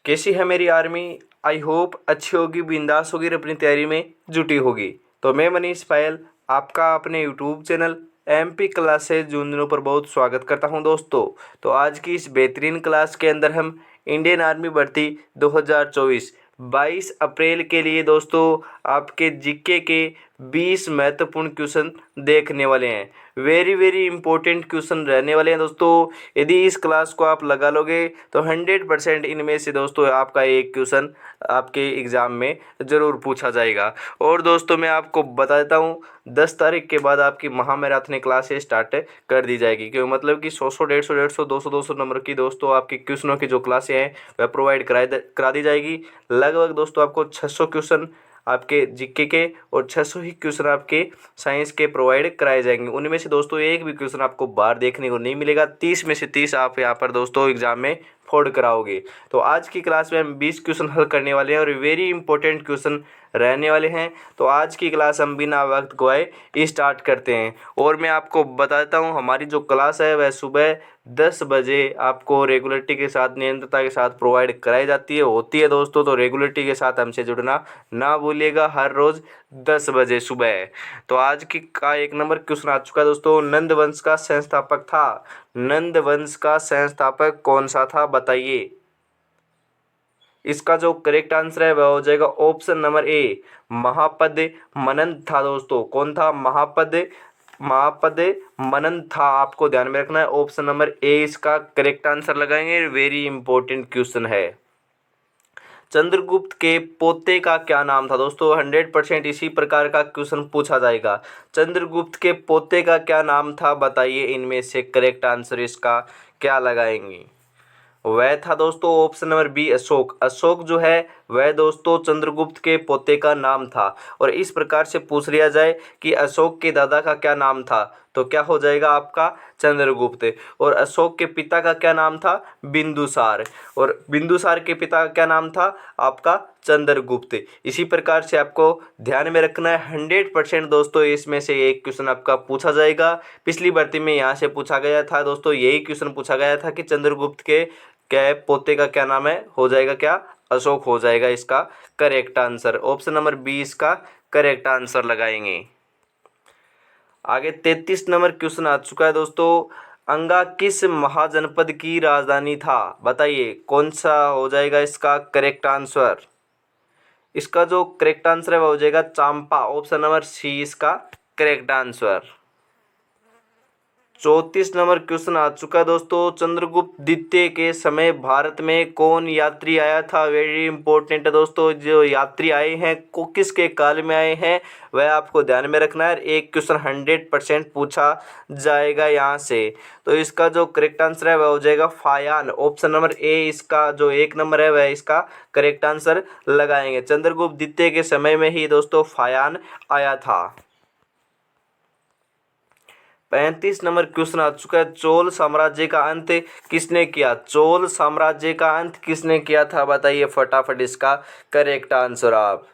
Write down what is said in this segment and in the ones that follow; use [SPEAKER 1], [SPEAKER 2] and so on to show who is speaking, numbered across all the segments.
[SPEAKER 1] कैसी है मेरी आर्मी। आई होप अच्छी होगी, बिंदास होगी और अपनी तैयारी में जुटी होगी। तो मैं मनीष पायल आपका अपने YouTube channel MP classes junior पर बहुत स्वागत करता हूं दोस्तों। तो आज की इस बेहतरीन क्लास के अंदर हम इंडियन आर्मी भर्ती 2024 22 अप्रैल के लिए दोस्तों आपके जीके के 20 महत्वपूर्ण क्वेश्चन देखने वाले हैं। वेरी वेरी इंपॉर्टेंट क्वेश्चन रहने वाले हैं दोस्तों। यदि इस क्लास को आप लगा लोगे तो 100% इनमें से दोस्तों आपका एक क्वेश्चन आपके एग्ज़ाम में ज़रूर पूछा जाएगा। और दोस्तों मैं आपको बता देता हूँ 10 तारीख के बाद आपकी महामैराथन क्लासें स्टार्ट कर दी जाएगी। क्यों मतलब कि 100 150 200 नंबर की दोस्तों आपकी क्वेश्चनों की जो क्लासें हैं वह प्रोवाइड करा दी जाएगी। लगभग दोस्तों आपको 600 क्वेश्चन आपके जीके के और 600 ही क्वेश्चन आपके साइंस के प्रोवाइड कराए जाएंगे। उनमें से दोस्तों एक भी क्वेश्चन आपको बाहर देखने को नहीं मिलेगा। 30 में से 30 आप यहाँ पर दोस्तों एग्जाम में फोड़ कराओगे। तो आज की क्लास में हम 20 क्वेश्चन हल करने वाले हैं और वेरी इंपॉर्टेंट क्वेश्चन रहने वाले हैं। तो आज की क्लास हम बिना वक्त गवाए स्टार्ट करते हैं। और मैं आपको बता देता हूँ हमारी जो क्लास है वह सुबह 10 बजे आपको रेगुलरिटी के साथ नियंत्रता के साथ प्रोवाइड कराई जाती है होती है दोस्तों। तो रेगुलरिटी के साथ हमसे जुड़ना ना भूलिएगा, हर रोज़ 10 बजे सुबह। तो आज की का एक नंबर क्वेश्चन आ चुका है दोस्तों। नंद वंश का संस्थापक था। नंद वंश का संस्थापक कौन सा था बताइए। इसका जो करेक्ट आंसर है वह हो जाएगा ऑप्शन नंबर ए, महापद मनन था दोस्तों। कौन था? महापद मनन था। आपको ध्यान में रखना है, ऑप्शन नंबर ए इसका करेक्ट आंसर लगाएंगे। वेरी इंपॉर्टेंट क्वेश्चन है। चंद्रगुप्त के पोते का क्या नाम था दोस्तों? 100% इसी प्रकार का क्वेश्चन पूछा जाएगा। चंद्रगुप्त के पोते का क्या नाम था बताइए। इनमें से करेक्ट आंसर इसका क्या लगाएंगे? वह था दोस्तों option number B, Ashok. Ashok जो है वह दोस्तों चंद्रगुप्त के पोते का नाम था। और इस प्रकार से पूछ लिया जाए कि अशोक के दादा का क्या नाम था तो क्या हो जाएगा आपका? चंद्रगुप्त। और अशोक के पिता का क्या नाम था? बिंदुसार। और बिंदुसार के पिता का क्या नाम था? आपका चंद्रगुप्त। इसी प्रकार से आपको ध्यान में रखना है। 100% दोस्तों इसमें से एक क्वेश्चन आपका पूछा जाएगा। पिछली भर्ती में यहाँ से पूछा गया था दोस्तों, यही क्वेश्चन पूछा गया था कि चंद्रगुप्त के क्या पोते का क्या नाम है? हो जाएगा क्या? अशोक हो जाएगा इसका correct answer. Option number B इसका करेक्ट आंसर लगाएंगे। आगे 33 नंबर क्वेश्चन आ चुका है दोस्तों। अंगा किस महाजनपद की राजधानी था बताइए। कौन सा हो जाएगा इसका करेक्ट आंसर? इसका जो करेक्ट आंसर है वह हो जाएगा चांपा। ऑप्शन नंबर सी इसका करेक्ट आंसर। 34 नंबर क्वेश्चन आ चुका है दोस्तों। चंद्रगुप्त द्वितीय के समय भारत में कौन यात्री आया था? वेरी इंपॉर्टेंट है दोस्तों। जो यात्री आए हैं को किसके काल में आए हैं वह आपको ध्यान में रखना है। एक क्वेश्चन 100% पूछा जाएगा यहाँ से। तो इसका जो करेक्ट आंसर है वह हो जाएगा फायान। ऑप्शन नंबर ए इसका जो एक नंबर है वह इसका करेक्ट आंसर लगाएंगे। चंद्रगुप्त द्वितीय के समय में ही दोस्तों फायान आया था। 35 नंबर क्वेश्चन आ चुका है। चोल साम्राज्य का अंत किसने किया? चोल साम्राज्य का अंत किसने किया था बताइए फटाफट इसका करेक्ट आंसर आप।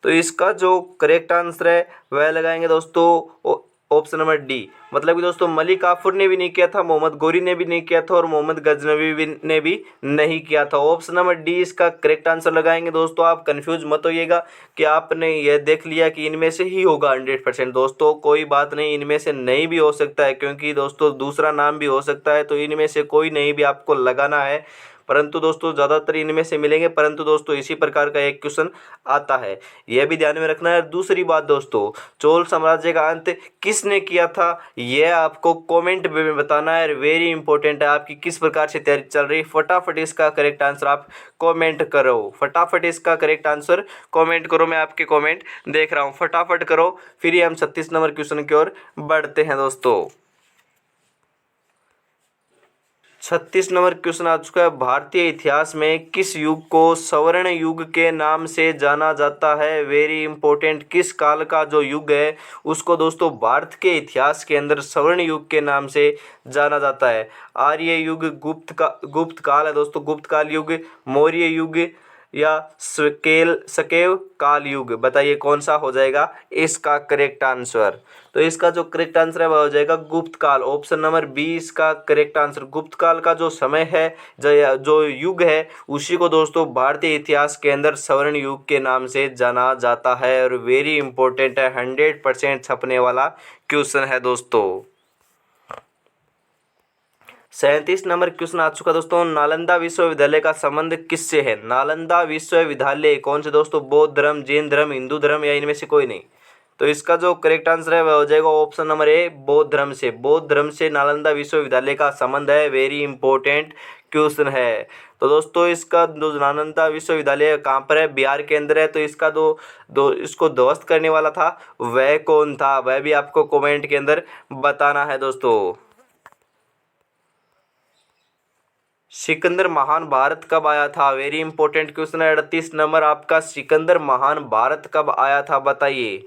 [SPEAKER 1] तो इसका जो करेक्ट आंसर है वह लगाएंगे दोस्तों ऑप्शन नंबर डी। मतलब कि दोस्तों मलिक काफूर ने भी नहीं किया था, मोहम्मद गोरी ने भी नहीं किया था और मोहम्मद गजनवी ने भी नहीं किया था। ऑप्शन नंबर डी इसका करेक्ट आंसर लगाएंगे दोस्तों। आप कंफ्यूज मत होइएगा कि आपने यह देख लिया कि इनमें से ही होगा 100%। दोस्तों कोई बात नहीं, इनमें से नहीं भी हो सकता है क्योंकि दोस्तों दूसरा नाम भी हो सकता है। तो इनमें से कोई नहीं भी आपको लगाना है, परंतु दोस्तों ज़्यादातर इनमें से मिलेंगे। परंतु दोस्तों इसी प्रकार का एक क्वेश्चन आता है, यह भी ध्यान में रखना है। दूसरी बात दोस्तों, चोल साम्राज्य का अंत किसने किया था यह आपको कमेंट में बताना है। वेरी इंपॉर्टेंट है आपकी किस प्रकार से तैयारी चल रही है। फटाफट इसका करेक्ट आंसर आप कमेंट करो। फटाफट इसका करेक्ट आंसर कमेंट करो। मैं आपके कमेंट देख रहा हूँ, फटाफट करो। फिर ही हम 36 नंबर क्वेश्चन की ओर बढ़ते हैं दोस्तों। 36 नंबर क्वेश्चन आ चुका है। भारतीय इतिहास में किस युग को स्वर्ण युग के नाम से जाना जाता है? Very important. किस काल का जो युग है उसको दोस्तों भारत के इतिहास के अंदर स्वर्ण युग के नाम से जाना जाता है। आर्य युग, गुप्त काल है दोस्तों, गुप्त काल युग, मौर्य युग, या शकेव काल युग? बताइए कौन सा हो जाएगा इसका करेक्ट आंसर। तो इसका जो करेक्ट आंसर है वह हो जाएगा गुप्त काल। ऑप्शन नंबर बी इसका करेक्ट आंसर। गुप्त काल का जो समय है, जो युग है, उसी को दोस्तों भारतीय इतिहास के अंदर स्वर्ण युग के नाम से जाना जाता है। और वेरी इंपॉर्टेंट है, 100% छपने वाला क्वेश्चन है दोस्तों। 37 नंबर क्वेश्चन आ चुका दोस्तों। नालंदा विश्वविद्यालय का संबंध किससे है? नालंदा विश्वविद्यालय कौन से दोस्तों? बौद्ध धर्म, जैन धर्म, हिंदू धर्म या इनमें से कोई नहीं? तो इसका जो करेक्ट आंसर है वह हो जाएगा ऑप्शन नंबर ए, बौद्ध धर्म से। बौद्ध धर्म से नालंदा विश्वविद्यालय का संबंध है। वेरी इंपॉर्टेंट क्वेश्चन है। तो दोस्तों इसका जो नालंदा विश्वविद्यालय कहाँ पर है? बिहार के अंदर है। तो इसका दो इसको ध्वस्त करने वाला था वह कौन था? वह भी आपको कमेंट के अंदर बताना है दोस्तों। सिकंदर महान भारत कब आया था? वेरी इंपॉर्टेंट क्वेश्चन है। 38 नंबर आपका, सिकंदर महान भारत कब आया था बताइए।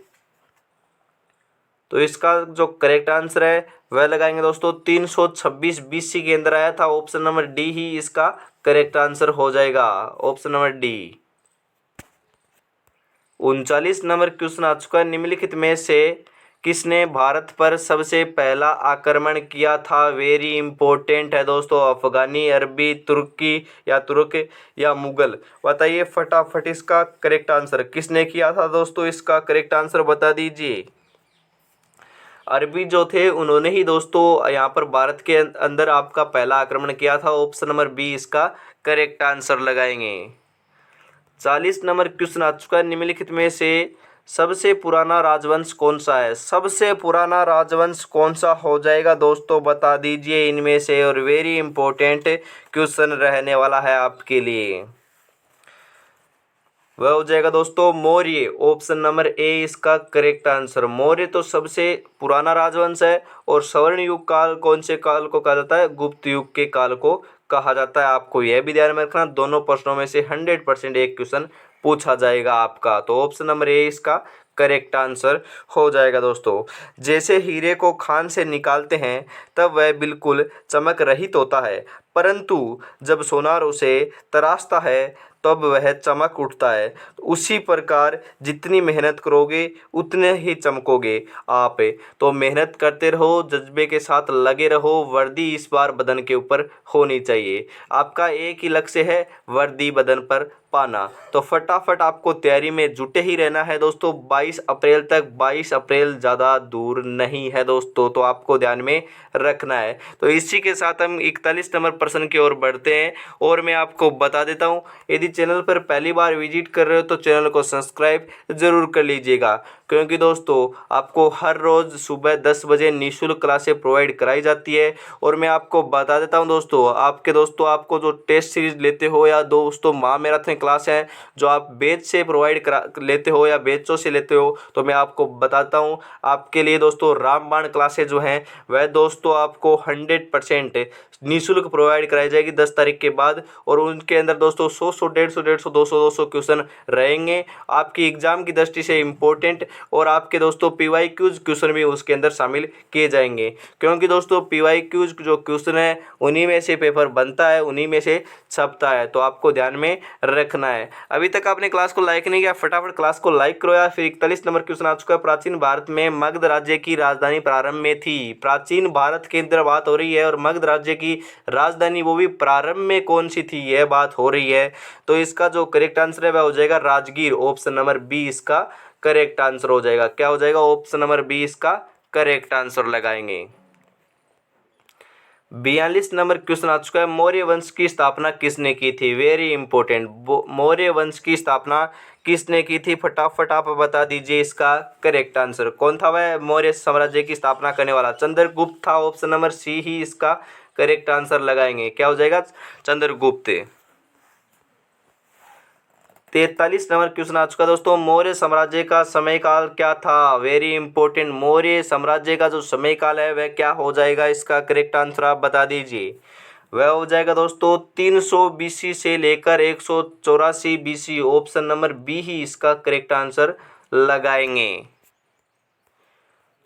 [SPEAKER 1] तो इसका जो करेक्ट आंसर है वह लगाएंगे दोस्तों 326 BC के अंदर आया था। ऑप्शन नंबर डी ही इसका करेक्ट आंसर हो जाएगा। Option number D. 39 number question आ चुका है। निम्नलिखित में से किसने भारत पर सबसे पहला आक्रमण किया था? वेरी इंपॉर्टेंट है दोस्तों। अफगानी, अरबी, तुर्की या तुर्क या मुगल? बताइए फटाफट इसका करेक्ट आंसर। किसने किया था दोस्तों? इसका करेक्ट आंसर बता दीजिए। अरबी जो थे उन्होंने ही दोस्तों यहाँ पर भारत के अंदर आपका पहला आक्रमण किया था। ऑप्शन नंबर बी इसका करेक्ट आंसर लगाएंगे। 40 नंबर क्वेश्चन आ चुका है। निम्नलिखित में से सबसे पुराना राजवंश कौन सा है? सबसे पुराना राजवंश कौन सा हो जाएगा दोस्तों? बता दीजिए इनमें से। और वेरी इंपॉर्टेंट क्वेश्चन रहने वाला है आपके लिए। वह हो जाएगा दोस्तों मौर्य। ऑप्शन नंबर ए इसका करेक्ट आंसर। मौर्य तो सबसे पुराना राजवंश है। और स्वर्ण युग काल कौन से काल को कहा जाता है? गुप्त युग के काल को कहा जाता है। आपको यह भी ध्यान में रखना, दोनों प्रश्नों में से 100% एक क्वेश्चन पूछा जाएगा आपका। तो ऑप्शन नंबर ए इसका करेक्ट आंसर हो जाएगा दोस्तों। जैसे हीरे को खान से निकालते हैं तब वह बिल्कुल चमक रहित होता है, परंतु जब सोनार उसे तराशता है तब वह चमक उठता है। उसी प्रकार जितनी मेहनत करोगे उतने ही चमकोगे आप। तो मेहनत करते रहो, जज्बे के साथ लगे रहो। वर्दी इस बार बदन के ऊपर होनी चाहिए। आपका एक ही लक्ष्य है, वर्दी बदन पर पाना। तो फटाफट आपको तैयारी में जुटे ही रहना है दोस्तों। 22 अप्रैल तक, 22 अप्रैल ज़्यादा दूर नहीं है दोस्तों, तो आपको ध्यान में रखना है। तो इसी के साथ हम 41 नंबर प्रश्न की ओर बढ़ते हैं। और मैं आपको बता देता हूँ, यदि चैनल पर पहली बार विजिट कर रहे हो तो चैनल को सब्सक्राइब ज़रूर कर लीजिएगा, क्योंकि दोस्तों आपको हर रोज़ सुबह 10 बजे निःशुल्क क्लासें प्रोवाइड कराई जाती है। और मैं आपको बता देता हूं दोस्तों, आपको जो टेस्ट सीरीज लेते हो या दोस्तों महामैराथन क्लास है जो आप बैच से प्रोवाइड करा लेते हो या बैचों से लेते हो, तो मैं आपको बताता हूं आपके लिए दोस्तों रामबाण क्लासेज जो हैं वह दोस्तों आपको 100% निःशुल्क प्रोवाइड कराई जाएगी 10 तारीख के बाद। और उनके अंदर दोस्तों 100 150 200 क्वेश्चन रहेंगे आपकी एग्जाम की दृष्टि से इम्पोर्टेंट। और आपके दोस्तों PYQs क्वेश्चन भी उसके अंदर शामिल किए जाएंगे, क्योंकि दोस्तों PYQs जो क्वेश्चन है उन्हीं में से पेपर बनता है, उन्हीं में से छपता है। तो आपको ध्यान में रखना है। अभी तक आपने क्लास को लाइक नहीं किया, फटाफट क्लास को लाइक करो यार। फिर 41 नंबर क्वेश्चन आ चुका है। प्राचीन भारत में मगध राज्य की राजधानी प्रारंभ में थी। प्राचीन भारत के अंदर बात हो रही है और मगध राज्य की राजधानी वो भी प्रारंभ में कौन सी थी, यह बात हो रही है। तो इसका जो करेक्ट आंसर है वह हो जाएगा राजगीर। ऑप्शन नंबर बी इसका करेक्ट आंसर हो जाएगा। क्या हो जाएगा? ऑप्शन नंबर बी इसका करेक्ट आंसर लगाएंगे। 42 नंबर क्वेश्चन आ चुका है। मौर्य वंश की स्थापना किसने की थी? Very important. मौर्य वंश की स्थापना किसने की थी? फटाफट आप बता दीजिए इसका करेक्ट आंसर। कौन था वह मौर्य साम्राज्य की स्थापना करने वाला? चंद्रगुप्त था। ऑप्शन नंबर सी ही इसका करेक्ट आंसर लगाएंगे। क्या हो जाएगा? चंद्रगुप्त। 43 नंबर क्वेश्चन आ चुका दोस्तों। मौर्य साम्राज्य का समय काल क्या था? Very important. मौर्य साम्राज्य का जो समय काल है वह क्या हो जाएगा? इसका करेक्ट आंसर आप बता दीजिए। वह हो जाएगा दोस्तों 300 BC से लेकर 184 BC। ऑप्शन नंबर बी ही इसका करेक्ट आंसर लगाएंगे।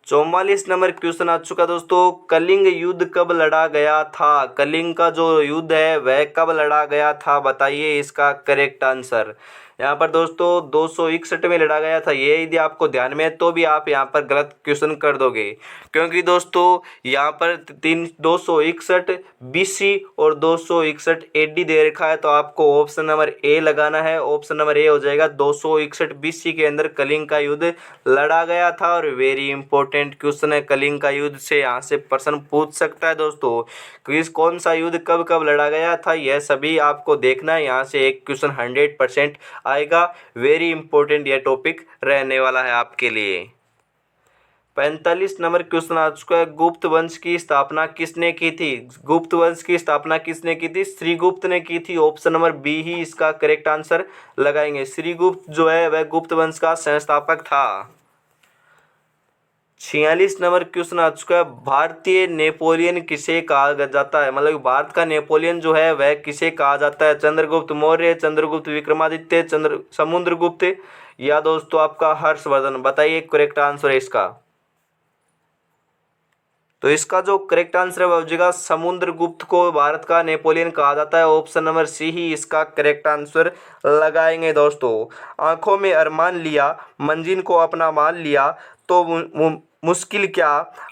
[SPEAKER 1] 44 नंबर क्वेश्चन आ चुका दोस्तों, कलिंग युद्ध कब लड़ा गया था? कलिंग का जो युद्ध है वह कब लड़ा गया था, बताइए इसका करेक्ट आंसर। यहाँ पर दोस्तों 261 में लड़ा गया था। ये यदि आपको ध्यान में है तो भी आप यहाँ पर गलत क्वेश्चन कर दोगे, क्योंकि दोस्तों यहाँ पर 261 BC और 261 AD दे रखा है, तो आपको ऑप्शन नंबर ए लगाना है। ऑप्शन नंबर ए हो जाएगा। 261 BC के अंदर कलिंग का युद्ध लड़ा गया था। और वेरी इंपॉर्टेंट क्वेश्चन है, कलिंग का युद्ध से यहाँ से प्रश्न पूछ सकता है दोस्तों। क्विज कौन सा युद्ध कब कब लड़ा गया था, यह सभी आपको देखना है। यहाँ से एक क्वेश्चन 100% आएगा। वेरी इंपॉर्टेंट यह टॉपिक रहने वाला है आपके लिए। 45 नंबर क्वेश्चन आ चुका है, गुप्त वंश की स्थापना किसने की थी? गुप्त वंश की स्थापना किसने की थी? श्रीगुप्त ने की थी। ऑप्शन नंबर बी ही इसका करेक्ट आंसर लगाएंगे। श्रीगुप्त जो है वह गुप्त वंश का संस्थापक था। 46 नंबर क्वेश्चन आ चुका है, भारतीय नेपोलियन किसे कहा जाता है? मतलब भारत का नेपोलियन जो है वह किसे कहा जाता है? चंद्रगुप्त मौर्य, चंद्रगुप्त विक्रमादित्य, समुद्रगुप्त, या दोस्तों आपका हर्षवर्धन? बताइए करेक्ट आंसर है इसका। तो इसका जो करेक्ट आंसर है वह हो जाएगा समुद्रगुप्त को भारत का नेपोलियन कहा जाता है। ऑप्शन नंबर सी ही इसका करेक्ट आंसर लगाएंगे दोस्तों। आंखों में अरमान लिया, मंजिल को अपना मान लिया, तो मुश्किल क्या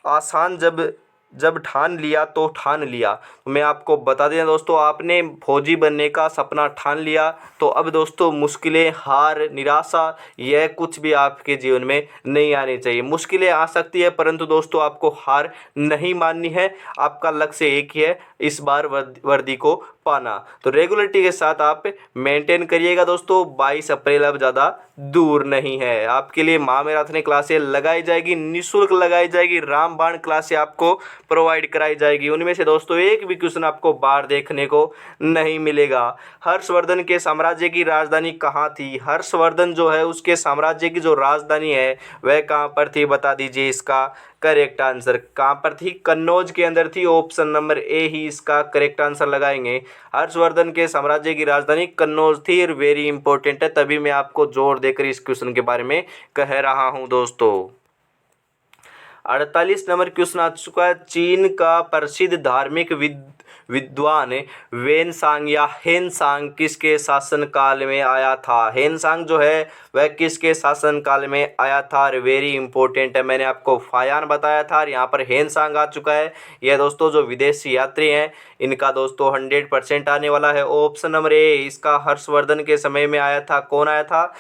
[SPEAKER 1] आसान जब ठान लिया तो ठान लिया। तो मैं आपको बता दें दोस्तों, आपने फौजी बनने का सपना ठान लिया तो अब दोस्तों मुश्किलें, हार, निराशा, यह कुछ भी आपके जीवन में नहीं आनी चाहिए। मुश्किलें आ सकती है परंतु दोस्तों आपको हार नहीं माननी है। आपका लक्ष्य एक ही है, इस बार वर्दी को पाना। तो रेगुलरिटी के साथ आप मेंटेन करिएगा दोस्तों। 22 अप्रैल अब ज़्यादा दूर नहीं है। आपके लिए महामैराथन क्लासें लगाई जाएगी, निःशुल्क लगाई जाएगी। रामबाण क्लासें आपको प्रोवाइड कराई जाएगी। उनमें से दोस्तों एक भी क्वेश्चन आपको बाहर देखने को नहीं मिलेगा। हर्षवर्धन के साम्राज्य की राजधानी कहाँ थी? हर्षवर्धन जो है उसके साम्राज्य की जो राजधानी है वह कहाँ पर थी, बता दीजिए इसका करेक्ट आंसर। कहाँ पर थी? कन्नौज के अंदर थी। ऑप्शन नंबर ए ही इसका करेक्ट आंसर लगाएंगे। हर्षवर्धन के साम्राज्य की राजधानी कन्नौज थी। और वेरी इंपॉर्टेंट है, तभी मैं आपको जोर देकर इस क्वेश्चन के बारे में कह रहा हूं दोस्तों। 48 नंबर क्वेश्चन आ चुका है, चीन का प्रसिद्ध धार्मिक विद्वान वेनसांग या हेनसांग किसके शासन काल में आया था? हेनसांग जो है वह किसके शासन काल में आया था? वेरी इंपॉर्टेंट है, मैंने आपको फायान बताया था और यहाँ पर हेनसांग आ चुका है। यह दोस्तों जो विदेशी यात्री हैं इनका दोस्तों 100% आने वाला है। ऑप्शन नंबर ए इसका हर्षवर्धन के समय में आया था। कौन आया था?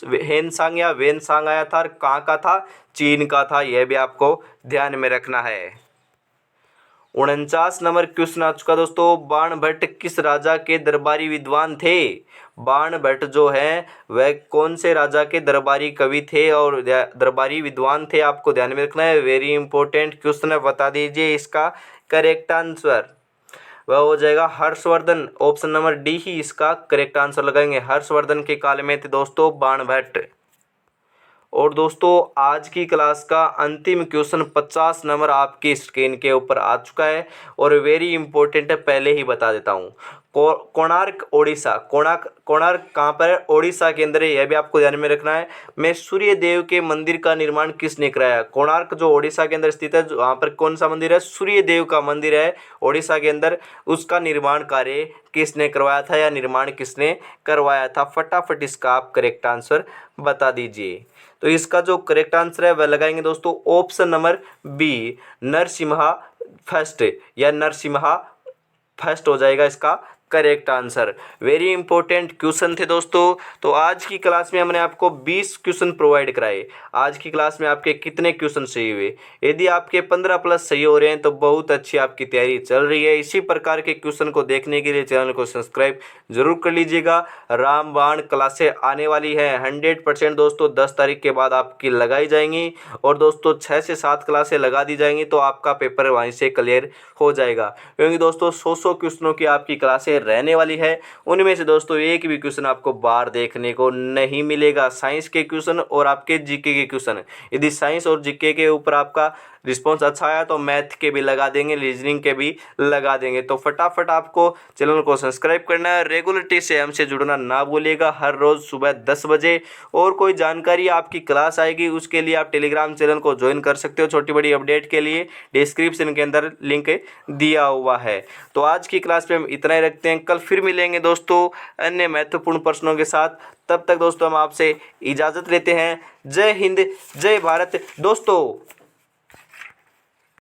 [SPEAKER 1] हेनसांग या वेनसांग आया था। और कहाँ का था? चीन का था। यह भी आपको ध्यान में रखना है। 49 नंबर क्वेश्चन आ चुका दोस्तों, बाणभट्ट किस राजा के दरबारी विद्वान थे? बाणभट्ट जो है वह कौन से राजा के दरबारी कवि थे और दरबारी विद्वान थे? आपको ध्यान में रखना है। वेरी इंपॉर्टेंट क्वेश्चन है, बता दीजिए इसका करेक्ट आंसर। वह हो जाएगा हर्षवर्धन। ऑप्शन नंबर डी ही इसका करेक्ट आंसर लगाएंगे। हर्षवर्धन के काल में थे दोस्तों बाणभट्ट। और दोस्तों आज की क्लास का अंतिम क्वेश्चन 50 नंबर आपकी स्क्रीन के ऊपर आ चुका है और वेरी इंपॉर्टेंट है, पहले ही बता देता हूँ। कोणार्क ओडिशा, कोणार्क कहाँ पर है? ओडिशा के अंदर है। यह भी आपको ध्यान में रखना है। मैं सूर्य देव के मंदिर का निर्माण किसने कराया? कोणार्क जो ओडिशा के अंदर स्थित है, वहाँ पर कौन सा मंदिर है? सूर्य देव का मंदिर है ओडिशा के अंदर। उसका निर्माण कार्य किसने करवाया था या निर्माण किसने करवाया था? फटाफट इसका आप करेक्ट आंसर बता दीजिए। तो इसका जो करेक्ट आंसर है वह लगाएंगे दोस्तों option number B, Narasimha first या नरसिम्हा फर्स्ट हो जाएगा इसका correct answer. Very important question थे दोस्तों। तो आज की क्लास में हमने आपको 20 क्वेश्चन प्रोवाइड कराए। आज की क्लास में आपके कितने क्वेश्चन सही हुए? यदि आपके 15 प्लस सही हो रहे हैं तो बहुत अच्छी आपकी तैयारी चल रही है। इसी प्रकार के क्वेश्चन को देखने के लिए चैनल को सब्सक्राइब जरूर कर लीजिएगा। रामबाण क्लासें आने वाली है 100% दोस्तों। 10 तारीख के बाद आपकी लगाई जाएंगी और दोस्तों 6 से 7 क्लासें लगा दी जाएंगी तो आपका पेपर वहीं से क्लियर हो जाएगा। क्योंकि दोस्तों 100 क्वेश्चनों की आपकी क्लासें रहने वाली है। उनमें से दोस्तों एक भी क्वेश्चन आपको बाहर देखने को नहीं मिलेगा। साइंस के क्वेश्चन और आपके जीके के क्वेश्चन। यदि साइंस और जीके के ऊपर आपका रिस्पॉन्स अच्छा आया तो मैथ के भी लगा देंगे, रीजनिंग के भी लगा देंगे। तो फटाफट आपको चैनल को सब्सक्राइब करना है, रेगुलरिटी से हमसे जुड़ना ना भूलिएगा हर रोज़ सुबह 10 बजे। और कोई जानकारी आपकी क्लास आएगी उसके लिए आप टेलीग्राम चैनल को ज्वाइन कर सकते हो। छोटी बड़ी अपडेट के लिए डिस्क्रिप्शन के अंदर लिंक दिया हुआ है। तो आज की क्लास पे हम इतना ही रखते हैं, कल फिर मिलेंगे दोस्तों अन्य महत्वपूर्ण प्रश्नों के साथ। तब तक दोस्तों हम आपसे इजाज़त लेते हैं। जय हिंद, जय भारत दोस्तों।